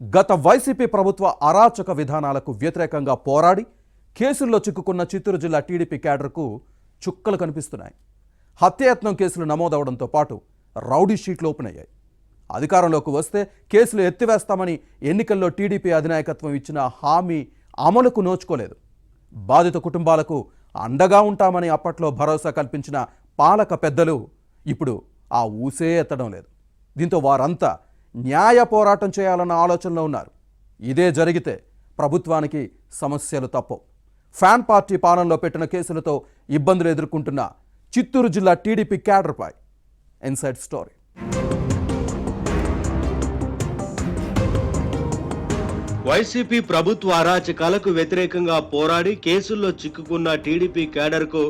గత వైసీపీ ప్రభుత్వ అరాచక విధానాలకు వ్యతిరేకంగా పోరాడి కేసుల్లో చిక్కుకున్న చిత్తూరు జిల్లా టీడీపీ క్యాడర్కు చుక్కలు కనిపిస్తున్నాయి. హత్యాయత్నం కేసులు నమోదవడంతో పాటు రౌడీ షీట్లు ఓపెన్ అయ్యాయి. అధికారంలోకి వస్తే కేసులు ఎత్తివేస్తామని ఎన్నికల్లో టీడీపీ అధినాయకత్వం ఇచ్చిన హామీ అమలుకు నోచుకోలేదు. బాధిత కుటుంబాలకు అండగా ఉంటామని అప్పట్లో భరోసా కల్పించిన పాలక పెద్దలు ఇప్పుడు ఆ ఊసే ఎత్తడం లేదు. దీంతో వారంతా న్యాయ పోరాటం చేయాలన్న ఆలోచనలో ఉన్నారు. ఇదే జరిగితే ప్రభుత్వానికి సమస్యలు తప్పవు. ఫ్యాన్ పార్టీ పాలనలో పెట్టిన కేసులతో ఇబ్బందులు ఎదుర్కొంటున్న చిత్తూరు జిల్లా టీడీపీ క్యాడర్పై ఇన్సైడ్ స్టోరీ. వైసీపీ ప్రభుత్వ అరాచకాలకు వ్యతిరేకంగా పోరాడి కేసుల్లో చిక్కుకున్న టీడీపీ క్యాడర్కు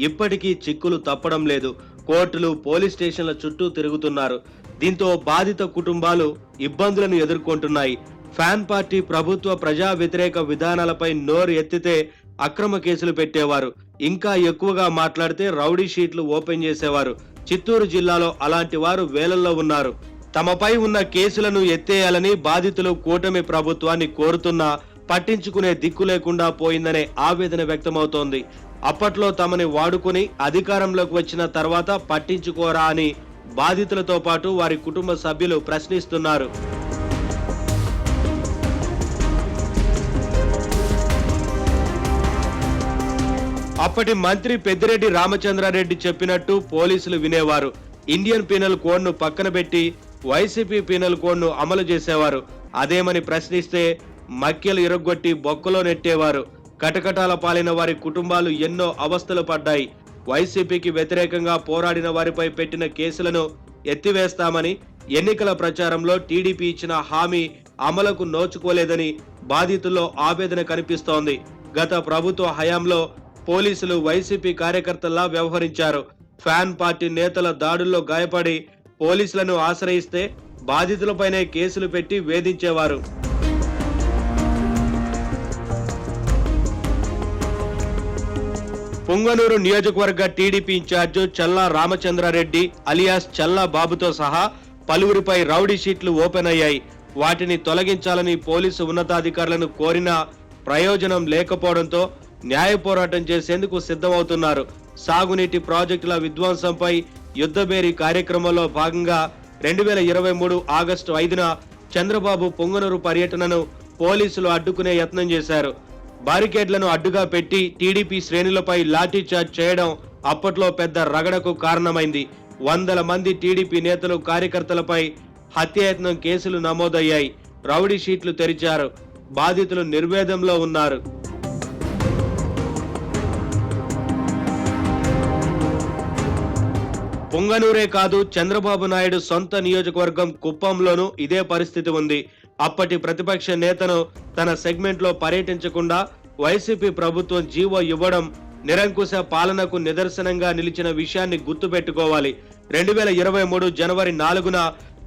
ఇప్పటికీ చిక్కులు తప్పడం లేదు. కోర్టులు, పోలీస్ స్టేషన్ల చుట్టూ తిరుగుతున్నారు. దీంతో బాధిత కుటుంబాలు ఇబ్బందులను ఎదుర్కొంటున్నాయి. ఫ్యాన్ పార్టీ ప్రభుత్వ ప్రజా వ్యతిరేక విధానాలపై నోరు ఎత్తితే అక్రమ కేసులు పెట్టేవారు. ఇంకా ఎక్కువగా మాట్లాడితే రౌడీ షీట్లు ఓపెన్ చేసేవారు. చిత్తూరు జిల్లాలో అలాంటి వారు వేలల్లో ఉన్నారు. తమపై ఉన్న కేసులను ఎత్తేయాలని బాధితులు కూటమి ప్రభుత్వాన్ని కోరుతున్నా పట్టించుకునే దిక్కు లేకుండా పోయిందనే ఆవేదన వ్యక్తమవుతోంది. అప్పట్లో తమని వాడుకుని అధికారంలోకి వచ్చిన తర్వాత పట్టించుకోరా అని బాధితులతో పాటు వారి కుటుంబ సభ్యులు ప్రశ్నిస్తున్నారు. అప్పటి మంత్రి పెద్దిరెడ్డి రామచంద్రారెడ్డి చెప్పినట్టు పోలీసులు వినేవారు. ఇండియన్ పీనల్ కోడ్ను పక్కన పెట్టి వైసీపీ పీనల్ కోడ్ను అమలు చేసేవారు. అదేమని ప్రశ్నిస్తే మక్కెలు ఇరగొట్టి బొక్కలో నెట్టేవారు. కటకటాల పాలిన వారి కుటుంబాలు ఎన్నో అవస్థలు పడ్డాయి. వైసీపీకి వ్యతిరేకంగా పోరాడిన వారిపై పెట్టిన కేసులను ఎత్తివేస్తామని ఎన్నికల ప్రచారంలో టీడీపీ ఇచ్చిన హామీ అమలుకు నోచుకోలేదని బాధితుల్లో ఆవేదన కనిపిస్తోంది. గత ప్రభుత్వ హయాంలో పోలీసులు వైసీపీ కార్యకర్తల్లా వ్యవహరించారు. ఫ్యాన్ పార్టీ నేతల దాడుల్లో గాయపడి పోలీసులను ఆశ్రయిస్తే బాధితులపైనే కేసులు పెట్టి వేధించేవారు. పుంగనూరు నియోజకవర్గ టీడీపీ ఇన్ఛార్జు చల్లా రామచంద్రారెడ్డి అలియాస్ చల్లా బాబుతో సహా పలువురిపై రౌడీ షీట్లు ఓపెన్ అయ్యాయి. వాటిని తొలగించాలని పోలీసు ఉన్నతాధికారులను కోరినా ప్రయోజనం లేకపోవడంతో న్యాయ పోరాటం చేసేందుకు సిద్ధమవుతున్నారు. సాగునీటి ప్రాజెక్టుల విధ్వంసంపై యుద్ధబేరీ కార్యక్రమంలో భాగంగా 2023 ఆగస్టు 5న చంద్రబాబు పుంగనూరు పర్యటనను పోలీసులు అడ్డుకునే యత్నం చేశారు. బారికేడ్లను అడ్డుగా పెట్టి టీడీపీ శ్రేణులపై లాఠీచార్జ్ చేయడం అప్పట్లో పెద్ద రగడకు కారణమైంది. వందల మంది టీడీపీ నేతలు, కార్యకర్తలపై హత్యాయత్నం కేసులు నమోదయ్యాయి. రౌడీ షీట్లు తెరిచారు. బాధితులు నిర్వేదంలో ఉన్నారు. పుంగనూరే కాదు, చంద్రబాబు నాయుడు సొంత నియోజకవర్గం కుప్పంలోనూ ఇదే పరిస్థితి ఉంది. అప్పటి ప్రతిపక్ష నేతను తన సెగ్మెంట్ లో పర్యటించకుండా వైసీపీ ప్రభుత్వం జీవో ఇవ్వడం నిరంకుశ పాలనకు నిదర్శనంగా నిలిచిన విషయాన్ని గుర్తుపెట్టుకోవాలి. 2023 జనవరి 4న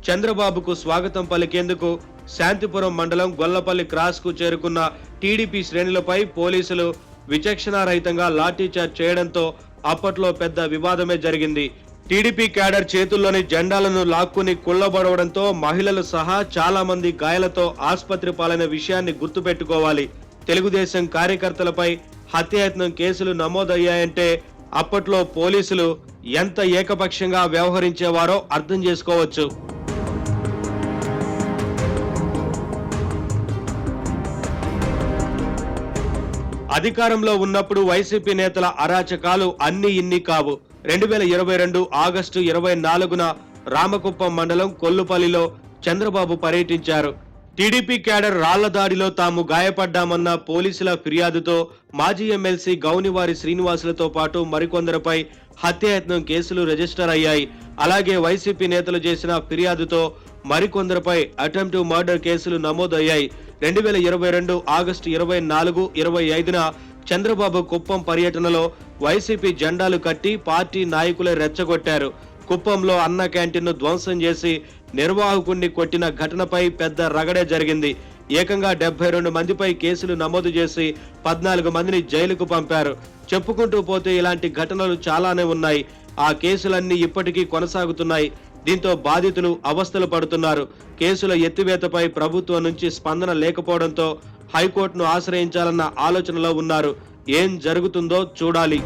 చంద్రబాబుకు స్వాగతం పలికేందుకు శాంతిపురం మండలం గొల్లపల్లి క్రాస్ కు చేరుకున్న టీడీపీ శ్రేణులపై పోలీసులు విచక్షణారహితంగా లాఠీచార్జ్ చేయడంతో అప్పట్లో పెద్ద వివాదమే జరిగింది. టీడీపీ క్యాడర్ చేతుల్లోని జెండాలను లాక్కుని కుళ్లబడవడంతో మహిళలు సహా చాలా మంది గాయాలతో ఆసుపత్రి పాలైన విషయాన్ని గుర్తుపెట్టుకోవాలి. తెలుగుదేశం కార్యకర్తలపై హత్యాయత్నం కేసులు నమోదయ్యాయంటే అప్పట్లో పోలీసులు ఎంత ఏకపక్షంగా వ్యవహరించేవారో అర్థం చేసుకోవచ్చు. అధికారంలో ఉన్నప్పుడు వైసీపీ నేతల అరాచకాలు అన్ని ఇన్ని కావు. 2022 ఆగస్టు 24న రామకుప్పం మండలం కొల్లుపల్లిలో చంద్రబాబు పర్యటించారు. టీడీపీ క్యాడర్ రాళ్ల దాడిలో తాము గాయపడ్డామన్న పోలీసుల ఫిర్యాదుతో మాజీ ఎమ్మెల్సీ గౌనివారి శ్రీనివాసులతో పాటు మరికొందరిపై హత్యాయత్నం కేసులు రిజిస్టర్ అయ్యాయి. అలాగే వైసీపీ నేతలు చేసిన ఫిర్యాదుతో మరికొందరిపై అటెంప్ట్ మర్డర్ కేసులు నమోదయ్యాయి. 2022 ఆగస్టు 24, 25న చంద్రబాబు కుప్పం పర్యటనలో వైసీపీ జెండాలు కట్టి పార్టీ నాయకులే రెచ్చగొట్టారు. కుప్పంలో అన్న క్యాంటీన్ను ధ్వంసం చేసి నిర్వాహకుణ్ణి కొట్టిన ఘటనపై పెద్ద రగడే జరిగింది. ఏకంగా 72 మందిపై కేసులు నమోదు చేసి 14 మందిని జైలుకు పంపారు. చెప్పుకుంటూ పోతే ఇలాంటి ఘటనలు చాలానే ఉన్నాయి. ఆ కేసులన్నీ ఇప్పటికీ కొనసాగుతున్నాయి. దీంతో బాధితులు అవస్థలు పడుతున్నారు. కేసుల ఎత్తివేతపై ప్రభుత్వం నుంచి స్పందన లేకపోవడంతో హైకోర్టును ఆశ్రయించాలన్న ఆలోచనలో ఉన్నారు. ఏం జరుగుతుందో చూడాలి.